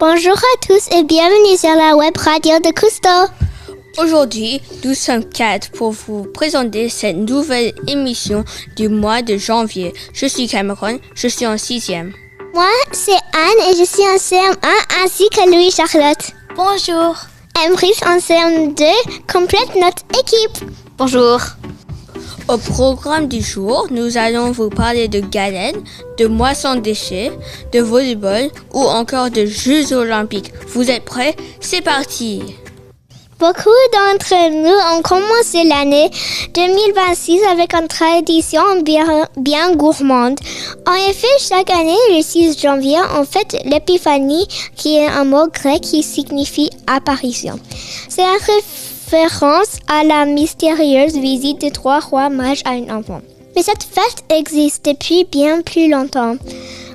Bonjour à tous et bienvenue sur la web radio de Cousteau. Aujourd'hui, nous sommes 4 pour vous présenter cette nouvelle émission du mois de janvier. Je suis Cameron, je suis en 6e. Moi, c'est Anne et je suis en CM1 ainsi que Louis-Charlotte. Bonjour. Emrys en CM2 complète notre équipe. Bonjour. Au programme du jour, nous allons vous parler de galettes, de moissons déchets, de volleyball ou encore de Jeux olympiques. Vous êtes prêts? C'est parti! Beaucoup d'entre nous ont commencé l'année 2026 avec une tradition bien gourmande. En effet, chaque année, le 6 janvier, on fête l'épiphanie, qui est un mot grec qui signifie apparition. C'est une référence à la mystérieuse visite des 3 rois mages à un enfant. Mais cette fête existe depuis bien plus longtemps.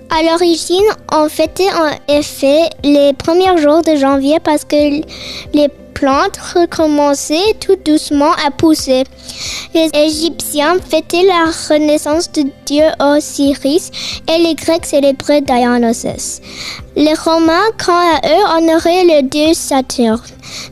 À l'origine, on fêtait en effet les premiers jours de janvier parce que les plantes recommençaient tout doucement à pousser. Les Égyptiens fêtaient la renaissance du dieu Osiris et les Grecs célébraient Dionysos. Les Romains, quant à eux, honoraient le dieu Saturne.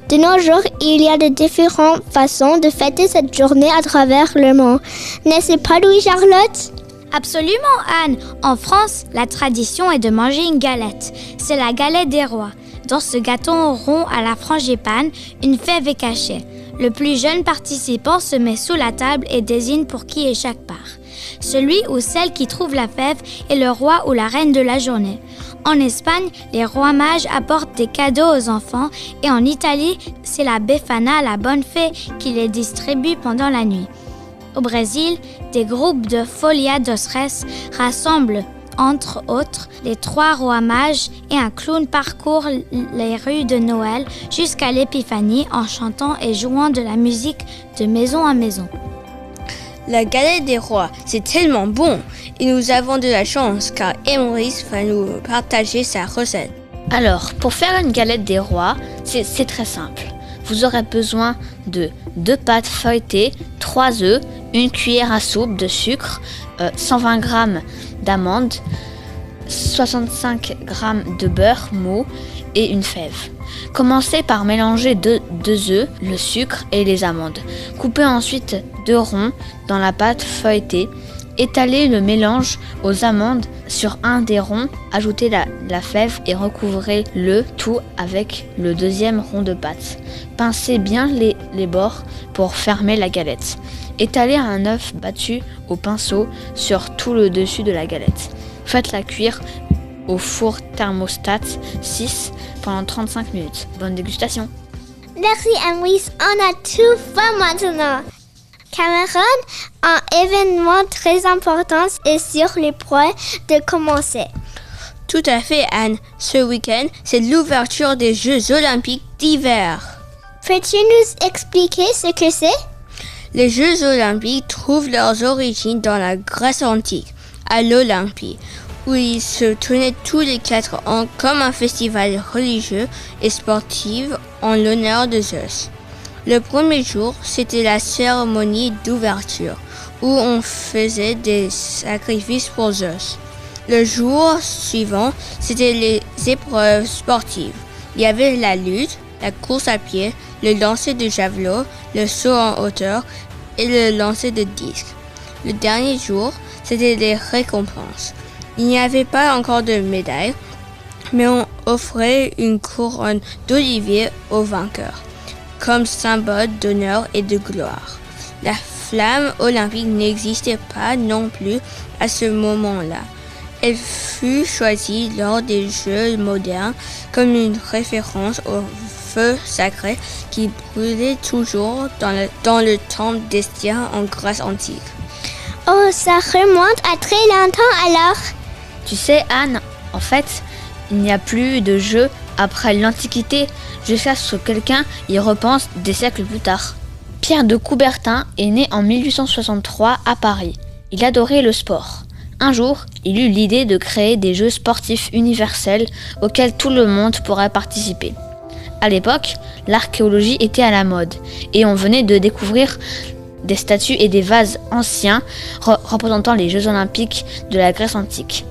De nos jours, il y a de différentes façons de fêter cette journée à travers le monde. N'est-ce pas, Louis-Charlotte? Absolument, Anne. En France, la tradition est de manger une galette. C'est la galette des rois. Dans ce gâteau rond à la frangipane, une fève est cachée. Le plus jeune participant se met sous la table et désigne pour qui est chaque part. Celui ou celle qui trouve la fève est le roi ou la reine de la journée. En Espagne, les rois mages apportent des cadeaux aux enfants et en Italie, c'est la Befana, la bonne fée, qui les distribue pendant la nuit. Au Brésil, des groupes de Folia dos Reis rassemblent, entre autres, les 3 rois mages et un clown parcourt les rues de Noël jusqu'à l'épiphanie en chantant et jouant de la musique de maison à maison. La galette des rois, c'est tellement bon et nous avons de la chance car Emrys va nous partager sa recette. Alors, pour faire une galette des rois, c'est très simple. Vous aurez besoin de 2 pâtes feuilletées, 3 œufs, 1 cuillère à soupe de sucre, 120 g d'amandes, 65 g de beurre mou et une fève. Commencez par mélanger 2 œufs, le sucre et les amandes. Coupez ensuite 2 ronds dans la pâte feuilletée. Étalez le mélange aux amandes sur un des ronds, ajoutez la fève et recouvrez le tout avec le 2e rond de pâte. Pincez bien les bords pour fermer la galette. Étalez un œuf battu au pinceau sur tout le dessus de la galette. Faites-la cuire au four thermostat 6 pendant 35 minutes. Bonne dégustation! Merci, Emrys. On a tout fait maintenant. Cameron, un événement très important est sur le point de commencer. Tout à fait, Anne. Ce week-end, c'est l'ouverture des Jeux olympiques d'hiver. Peux-tu nous expliquer ce que c'est? Les Jeux olympiques trouvent leurs origines dans la Grèce antique, à l'Olympie, où ils se tenaient tous les 4 ans comme un festival religieux et sportif en l'honneur de Zeus. Le premier jour, c'était la cérémonie d'ouverture, où on faisait des sacrifices pour Zeus. Le jour suivant, c'était les épreuves sportives. Il y avait la lutte, la course à pied, le lancer de javelot, le saut en hauteur et le lancer de disque. Le dernier jour, c'était les récompenses. Il n'y avait pas encore de médailles, mais on offrait une couronne d'olivier aux vainqueurs, comme symbole d'honneur et de gloire. La flamme olympique n'existait pas non plus à ce moment-là. Elle fut choisie lors des Jeux modernes comme une référence au feu sacré qui brûlait toujours dans le temple d'Hestia en Grèce antique. Oh, ça remonte à très longtemps alors. Tu sais, Anne, en fait, il n'y a plus de jeux après l'Antiquité jusqu'à ce que quelqu'un y repense des siècles plus tard. Pierre de Coubertin est né en 1863 à Paris. Il adorait le sport. Un jour, il eut l'idée de créer des jeux sportifs universels auxquels tout le monde pourrait participer. À l'époque, l'archéologie était à la mode et on venait de découvrir des statues et des vases anciens représentant les Jeux olympiques de la Grèce antique.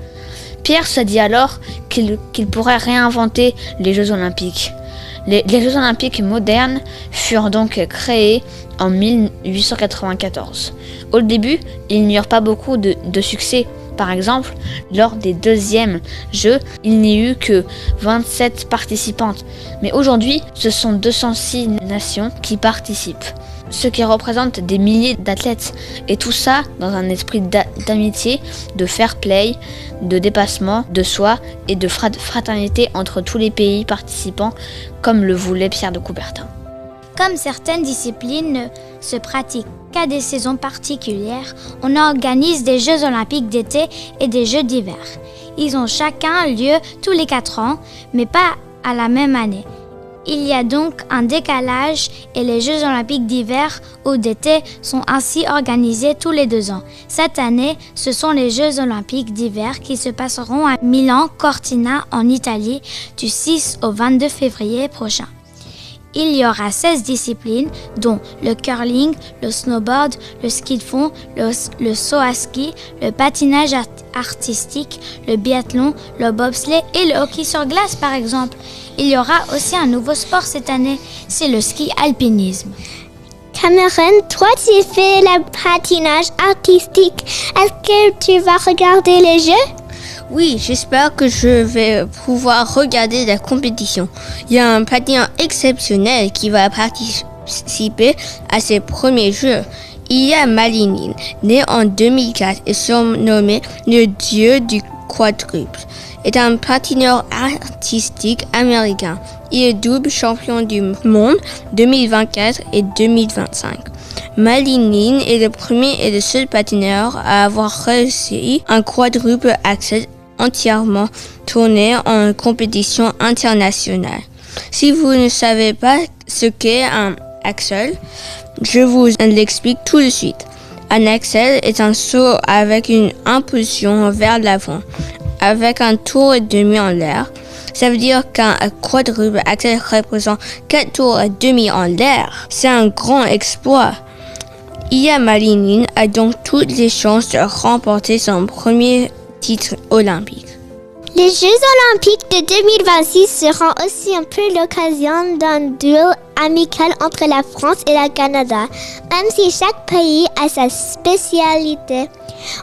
Pierre se dit alors qu'il pourrait réinventer les Jeux Olympiques. Les Jeux Olympiques modernes furent donc créés en 1894. Au début, il n'y eut pas beaucoup de succès. Par exemple, lors des deuxièmes Jeux, il n'y eut que 27 participantes. Mais aujourd'hui, ce sont 206 nations qui participent, ce qui représente des milliers d'athlètes. Et tout ça dans un esprit d'amitié, de fair play, de dépassement de soi et de fraternité entre tous les pays participants, comme le voulait Pierre de Coubertin. Comme certaines disciplines ne se pratiquent qu'à des saisons particulières, on organise des Jeux olympiques d'été et des Jeux d'hiver. Ils ont chacun lieu tous les 4 ans, mais pas à la même année. Il y a donc un décalage et les Jeux olympiques d'hiver ou d'été sont ainsi organisés tous les 2 ans. Cette année, ce sont les Jeux olympiques d'hiver qui se passeront à Milan-Cortina en Italie du 6 au 22 février prochain. Il y aura 16 disciplines, dont le curling, le snowboard, le ski de fond, le saut à ski, le patinage artistique, le biathlon, le bobsleigh et le hockey sur glace par exemple. Il y aura aussi un nouveau sport cette année, c'est le ski alpinisme. Cameron, toi tu fais le patinage artistique. Est-ce que tu vas regarder les Jeux? Oui, j'espère que je vais pouvoir regarder la compétition. Il y a un patineur exceptionnel qui va participer à ces premiers Jeux. Ilya Malinin, né en 2004 et surnommé le dieu du quadruple, est un patineur artistique américain. Il est double champion du monde 2024 et 2025. Malinin est le premier et le seul patineur à avoir réussi un quadruple axel entièrement tourné en compétition internationale. Si vous ne savez pas ce qu'est un axel, je vous l'explique tout de suite. Un axel est un saut avec une impulsion vers l'avant, avec un tour et demi en l'air. Ça veut dire qu'un quadruple axel représente 4 tours et demi en l'air. C'est un grand exploit. Ilya Malinin a donc toutes les chances de remporter son premier titre olympique. Les Jeux olympiques de 2026 seront aussi un peu l'occasion d'un duel amical entre la France et le Canada, même si chaque pays a sa spécialité.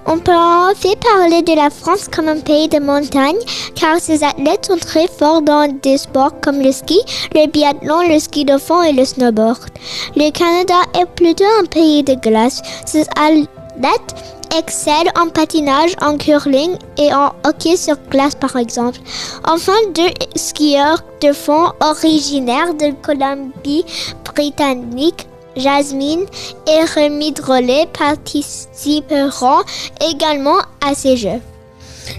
On peut en fait parler de la France comme un pays de montagne, car ses athlètes sont très forts dans des sports comme le ski, le biathlon, le ski de fond et le snowboard. Le Canada est plutôt un pays de glace. Ses athlètes excellent en patinage, en curling et en hockey sur glace par exemple. Enfin, 2 skieurs de fond originaires de Colombie-Britannique, Jasmine et Rémi Drolet, participeront également à ces Jeux.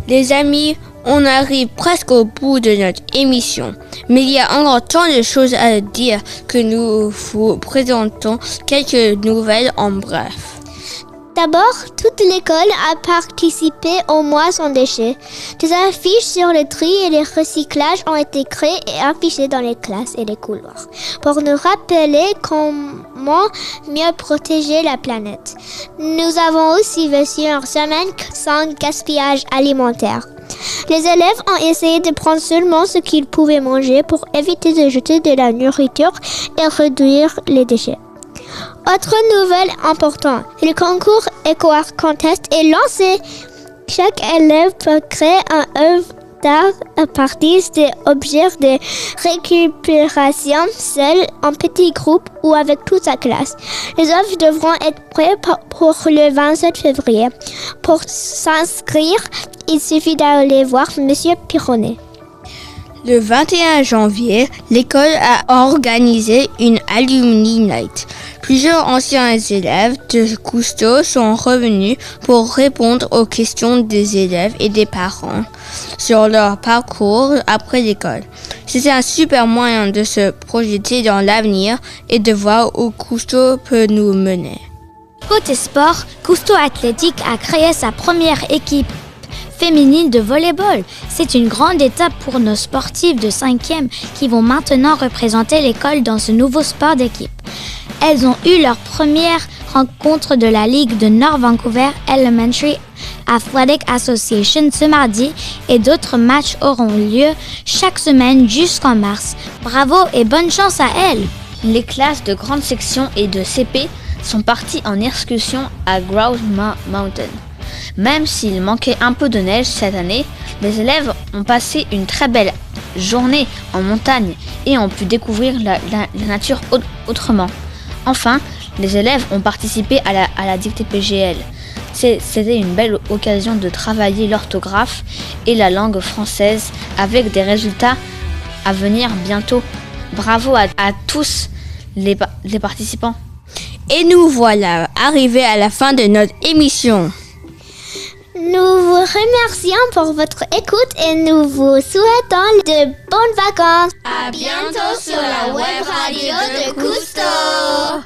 Les amis, on arrive presque au bout de notre émission, mais il y a encore tant de choses à dire que nous vous présentons quelques nouvelles en bref. D'abord, toute l'école a participé au mois sans déchets. Des affiches sur le tri et le recyclage ont été créées et affichées dans les classes et les couloirs pour nous rappeler comment mieux protéger la planète. Nous avons aussi vécu une semaine sans gaspillage alimentaire. Les élèves ont essayé de prendre seulement ce qu'ils pouvaient manger pour éviter de jeter de la nourriture et réduire les déchets. Autre nouvelle importante, le concours EcoArt Contest est lancé. Chaque élève peut créer un œuvre d'art à partir d'objets de récupération seul, en petits groupes ou avec toute sa classe. Les œuvres devront être prêtes pour le 27 février. Pour s'inscrire, il suffit d'aller voir Monsieur Pironnet. Le 21 janvier, l'école a organisé une Alumni Night. Plusieurs anciens élèves de Cousteau sont revenus pour répondre aux questions des élèves et des parents sur leur parcours après l'école. C'était un super moyen de se projeter dans l'avenir et de voir où Cousteau peut nous mener. Côté sport, Cousteau Athlétique a créé sa première équipe féminine de volley-ball. C'est une grande étape pour nos sportives de 5e qui vont maintenant représenter l'école dans ce nouveau sport d'équipe. Elles ont eu leur première rencontre de la Ligue de North Vancouver Elementary Athletic Association ce mardi et d'autres matchs auront lieu chaque semaine jusqu'en mars. Bravo et bonne chance à elles! Les classes de grande section et de CP sont parties en excursion à Grouse Mountain. Même s'il manquait un peu de neige cette année, les élèves ont passé une très belle journée en montagne et ont pu découvrir la nature autrement. Enfin, les élèves ont participé à la dictée PGL. C'était une belle occasion de travailler l'orthographe et la langue française avec des résultats à venir bientôt. Bravo à tous les participants. Et nous voilà arrivés à la fin de notre émission. Nous vous remercions pour votre écoute et nous vous souhaitons de bonnes vacances. À bientôt sur la web radio de Cousteau.